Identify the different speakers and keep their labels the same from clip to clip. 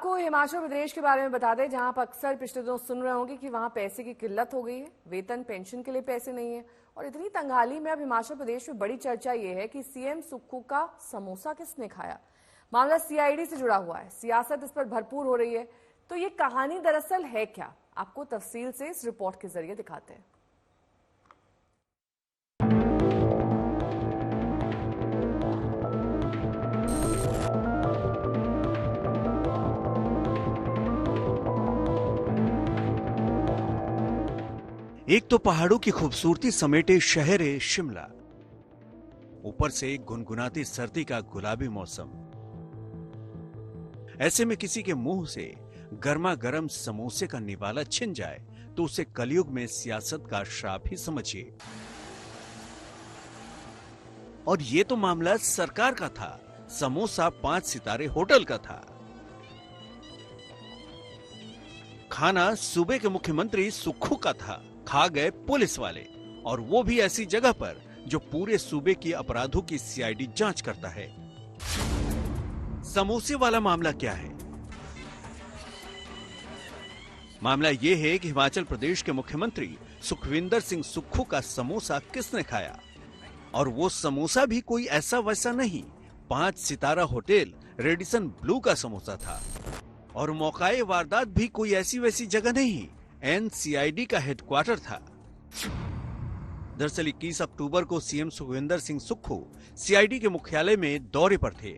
Speaker 1: आपको हिमाचल प्रदेश के बारे में बता दें, जहां आप अक्सर पिछले दिनों सुन रहे होंगे कि वहां पैसे की किल्लत हो गई है, वेतन पेंशन के लिए पैसे नहीं है। और इतनी तंगहाली में अब हिमाचल प्रदेश में बड़ी चर्चा ये है कि सीएम सुक्खू का समोसा किसने खाया। मामला सीआईडी से जुड़ा हुआ है, सियासत इस पर भरपूर हो रही है। तो ये कहानी दरअसल है क्या, आपको तफसील से इस रिपोर्ट के जरिए दिखाते हैं।
Speaker 2: एक तो पहाड़ों की खूबसूरती समेटे शहर है शिमला, ऊपर से गुनगुनाती सर्दी का गुलाबी मौसम। ऐसे में किसी के मुंह से गर्मा गर्म समोसे का निवाला छिन जाए तो उसे कलयुग में सियासत का श्राप ही समझिए। और ये तो मामला सरकार का था, समोसा 5 सितारे होटल का था। खाना सूबे के मुख्यमंत्री सुक्खू का था, खा गए पुलिस वाले, और वो भी ऐसी जगह पर जो पूरे सूबे की अपराधों की सीआईडी जांच करता है। समोसे वाला मामला क्या है? मामला ये है कि हिमाचल प्रदेश के मुख्यमंत्री सुखविंदर सिंह सुक्खू का समोसा किसने खाया। और वो समोसा भी कोई ऐसा वैसा नहीं, 5 सितारा होटल रेडिसन ब्लू का समोसा था। और मौकाए वारदात भी कोई ऐसी वैसी जगह नहीं, एनसीआईडी का हेडक्वार्टर था। दरअसल 21 अक्टूबर को सीएम सुखविंदर सिंह सुक्खू सीआईडी के मुख्यालय में दौरे पर थे।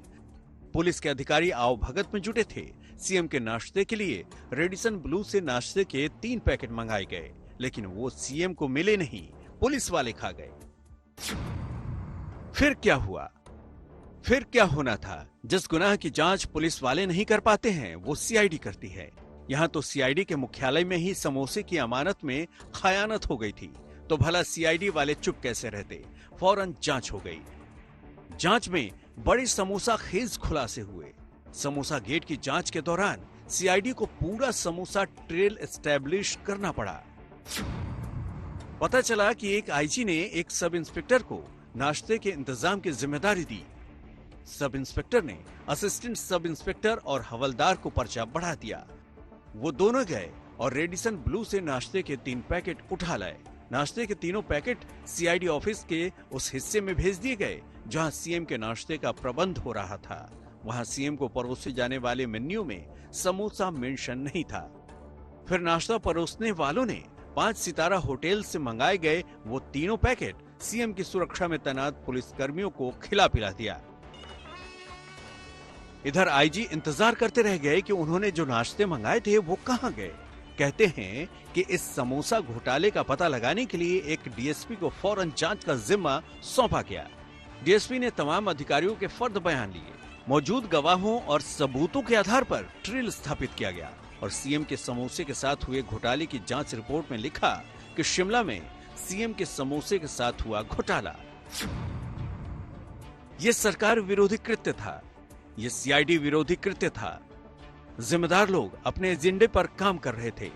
Speaker 2: पुलिस के अधिकारी आओ भगत में जुटे थे। सीएम के नाश्ते के लिए रेडिसन ब्लू से नाश्ते के 3 पैकेट मंगाए गए, लेकिन वो सीएम को मिले नहीं, पुलिस वाले खा गए। फिर क्या हुआ? फिर क्या होना था? जिस गुनाह की जांच पुलिस वाले नहीं कर पाते हैं, वो सीआईडी करती है। यहाँ तो सीआईडी के मुख्यालय में ही समोसे की अमानत में खयानत हो गई थी, तो भला सीआईडी वाले चुप कैसे रहते? फौरन जांच हो गई। जांच में बड़े समोसा खेज खुलासे हुए। समोसा गेट की जांच के दौरान सीआईडी को पूरा समोसा ट्रेल एस्टैब्लिश करना पड़ा। पता चला कि एक आईजी ने एक सब इंस्पेक्टर को नाश्ते के इंतजाम की जिम्मेदारी दी। सब इंस्पेक्टर ने असिस्टेंट सब इंस्पेक्टर और हवलदार को पर्चा बढ़ा दिया। वो दोनों गए और रेडिसन ब्लू से नाश्ते के 3 पैकेट उठा लाए। नाश्ते के तीनों पैकेट सीआईडी ऑफिस के उस हिस्से में भेज दिए गए जहां सीएम के नाश्ते का प्रबंध हो रहा था। वहां सीएम को परोसे जाने वाले मेन्यू में समोसा मेंशन नहीं था। फिर नाश्ता परोसने वालों ने 5 सितारा होटल से मंगाए गए वो तीनों पैकेट सीएम की सुरक्षा में तैनात पुलिस कर्मियों को खिला पिला दिया। इधर आईजी इंतजार करते रह गए कि उन्होंने जो नाश्ते मंगाए थे वो कहां गए। कहते हैं कि इस समोसा घोटाले का पता लगाने के लिए एक डीएसपी को फौरन जांच का जिम्मा सौंपा गया। डीएसपी ने तमाम अधिकारियों के फर्द बयान लिए। मौजूद गवाहों और सबूतों के आधार पर ट्रेल स्थापित किया गया और सीएम के समोसे के साथ हुए घोटाले की जांच रिपोर्ट में लिखा कि शिमला में सीएम के समोसे के साथ हुआ घोटाला। यह सरकार विरोधी कृत्य था, ये सीआईडी विरोधी कृत्य था। जिम्मेदार लोग अपने एजेंडे पर काम कर रहे थे।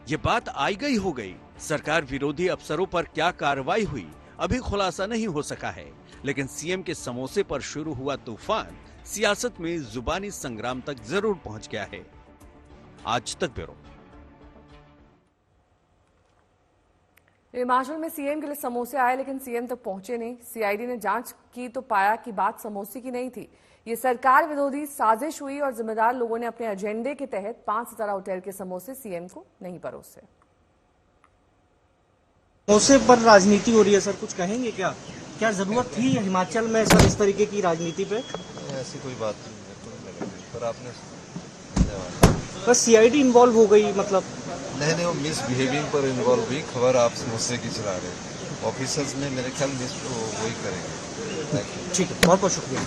Speaker 2: ये बात आई गई हो गई। सरकार विरोधी अफसरों पर क्या कार्रवाई हुई अभी खुलासा नहीं हो सका है, लेकिन सीएम के समोसे पर शुरू हुआ तूफान सियासत में जुबानी संग्राम तक जरूर पहुंच गया है। आज तक ब्यूरो।
Speaker 1: हिमाचल में सीएम के लिए समोसे आए, लेकिन सीएम तक पहुंचे नहीं। सीआईडी ने जांच की तो पाया कि बात समोसे की नहीं थी, ये सरकार विरोधी साजिश हुई और जिम्मेदार लोगों ने अपने एजेंडे के तहत 5 सितारा होटल के समोसे सीएम को नहीं परोसे।
Speaker 3: समोसे पर राजनीति हो रही है सर, कुछ कहेंगे क्या? क्या जरूरत थी हिमाचल में सर इस तरीके की राजनीति पे?
Speaker 4: ऐसी कोई बात नहीं, पर आपने
Speaker 3: बस सीआईडी इन्वॉल्व हो गई, मतलब
Speaker 4: नहीं वो मिसबिहेविंग पर इन्वॉल्व हुई। खबर आप समोसे की चला रहे ऑफिसर्स ने, मेरे ख्याल वही करेंगे।
Speaker 3: ठीक है, बहुत बहुत शुक्रिया।